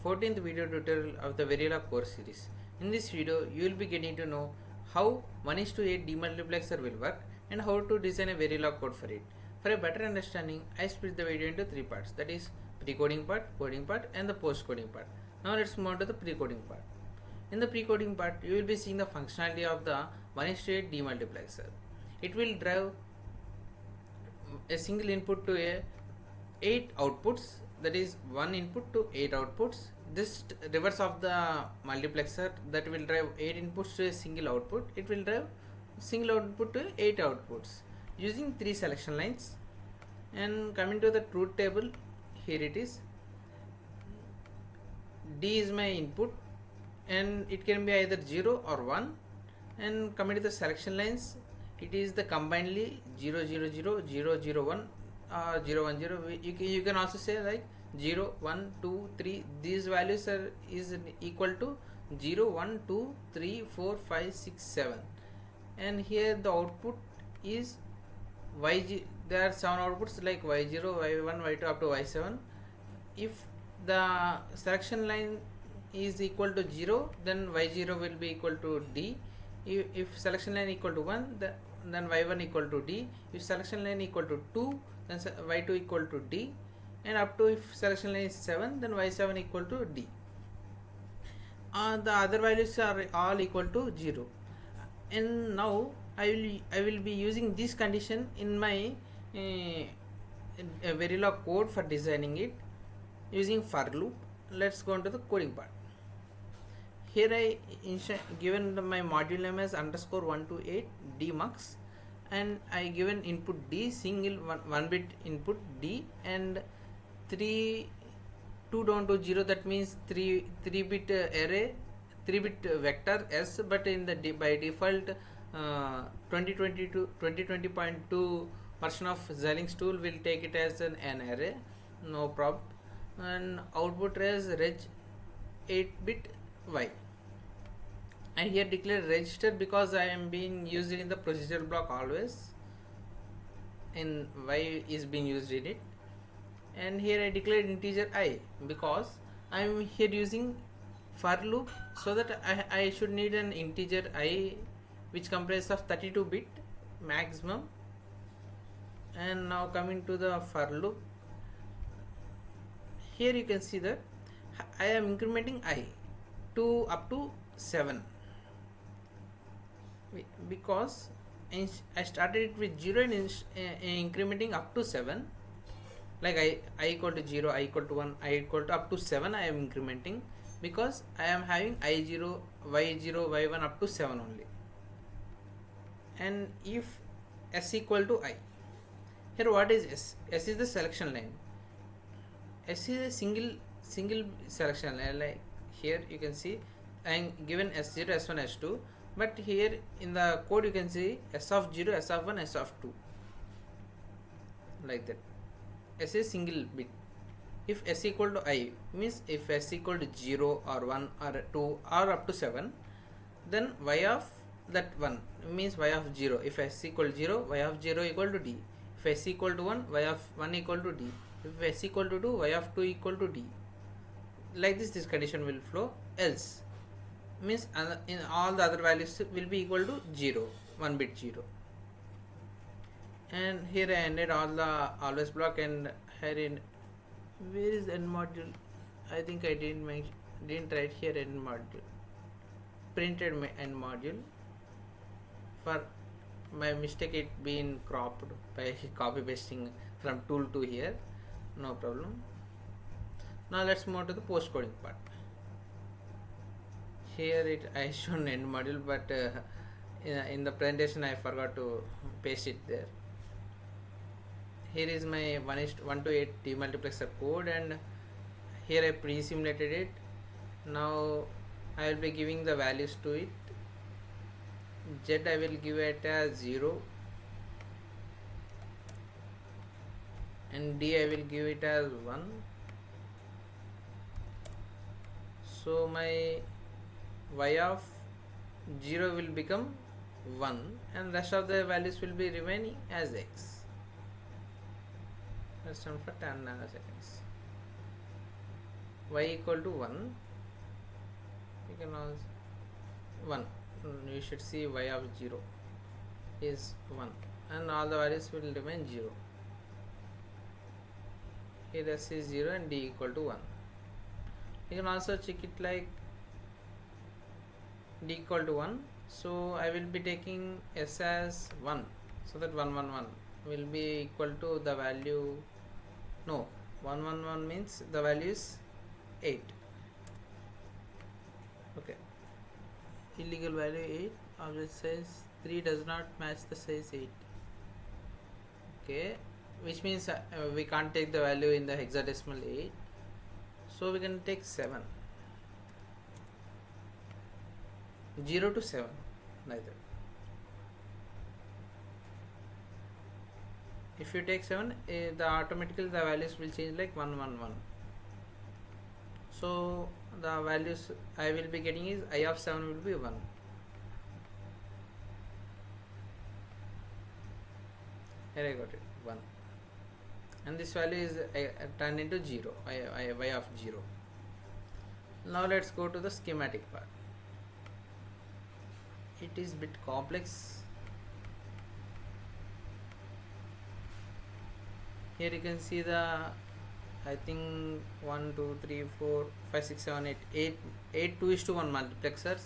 14th video tutorial of the Verilog course series. In this video, you will be getting to know how 1:8 demultiplexer will work and how to design a Verilog code for it. For a better understanding, I split the video into three parts, that is pre-coding part, coding part and the post-coding part. Now let's move on to the pre-coding part. In the pre-coding part, you will be seeing the functionality of the 1:8 demultiplexer. It will drive a single input to a 8 outputs, that is one input to 8 outputs. This reverse of the multiplexer that will drive 8 inputs to a single output, it will drive single output to 8 outputs using 3 selection lines. And coming to the truth table, here it is. D is my input and it can be either 0 or 1. And coming to the selection lines, it is the combinedly 0 0 0 0 0 1 0 1 0. You can also say like 0 1 2 3. These values is equal to 0 1 2 3 4 5 6 7. And here the output is y. There are 7 outputs like y0 y1 y2 up to y7. If the selection line is equal to 0, then y0 will be equal to d. If selection line equal to 1, then y1 equal to d. If selection line equal to 2, then y2 equal to d. And up to if selection line is 7, then y7 equal to d. The other values are all equal to 0. And now I will be using this condition in my Verilog code for designing it using for loop. Let's go into the coding part. Here I given my module name as _128 dmux, and I given input d, single one bit input d, and 2 down to 0, that means 3 bit array, 3 bit vector s, but in the by default 2020.2 version of Xilinx tool will take it as an array, no problem. And output as reg 8 bit y. I here declare register because I am being used in the procedural block always, and y is being used in it. And here I declared integer I because I am here using for loop, so that I should need an integer I which comprises of 32 bit maximum. And now coming to the for loop, here you can see that I am incrementing I to up to 7 because I started it with 0 and incrementing up to 7, like I equal to 0, I equal to 1, I equal to up to 7. I am incrementing because I am having I0 y0 y1 up to 7 only. And if s equal to I, here what is s? S is the selection line. S is a single selection line. Like here you can see I am given s0 s1 s2, but here in the code you can see s of 0 s of 1 s of 2, like that. S is single bit. If s equal to I means if s equal to 0 or 1 or 2 or up to 7, then y of that 1 means y of 0. If s equal to 0, y of 0 equal to d. If s equal to 1, y of 1 equal to d. If s equal to 2, y of 2 equal to d. Like this condition will flow. Else means in all the other values will be equal to 0, 1 bit 0. And here I ended all the always block, and here in where is end module? I think I didn't write here end module. Printed my end module. For my mistake, it been cropped by copy pasting from tool to here, no problem. Now let's move to the post coding part. Here I shown end module, but in the presentation I forgot to paste it there. Here is my 1:8 demultiplexer code, and here I pre-simulated it. Now I will be giving the values to it. Z I will give it as 0, and D I will give it as 1. So my y of 0 will become 1, and rest of the values will be remaining as x. Let's run for 10 nanoseconds. y equal to 1, you can also 1, you should see y of 0 is 1 and all the values will remain 0. Here s is 0 and d equal to 1. You can also check it like d equal to 1, so I will be taking s as 1, so that 111 will be equal to the value, no, 111 means the value is 8. Okay, illegal value 8, object size 3 does not match the size 8. Okay, which means we can't take the value in the hexadecimal 8, so we can take 7, 0 to 7 neither. If you take 7, the automatically the values will change like 111. So the values I will be getting is I of 7 will be 1. Here I got it 1, and this value is turned into 0, y of 0. Now let's go to the schematic part. It is bit complex. Here you can see the, I think 1 2 3 4 5 6 7 8 2:1 multiplexers,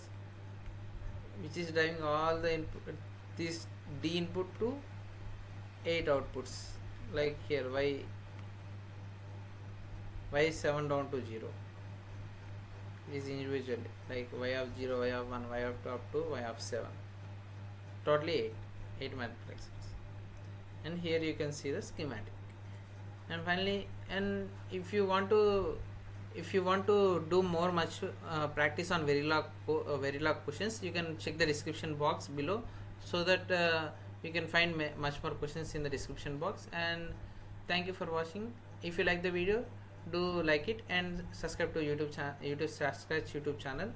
which is driving all the input, this D input to 8 outputs, like here y 7 down to 0 is individually, like y of 0, y of 1, y of 2 up to y of 7, totally 8 multiplexers. And here you can see the schematic. And finally, and if you want to do much practice on Verilog questions, you can check the description box below, so that you can find much more questions in the description box. And thank you for watching. If you like the video, do like it and subscribe to YouTube channel.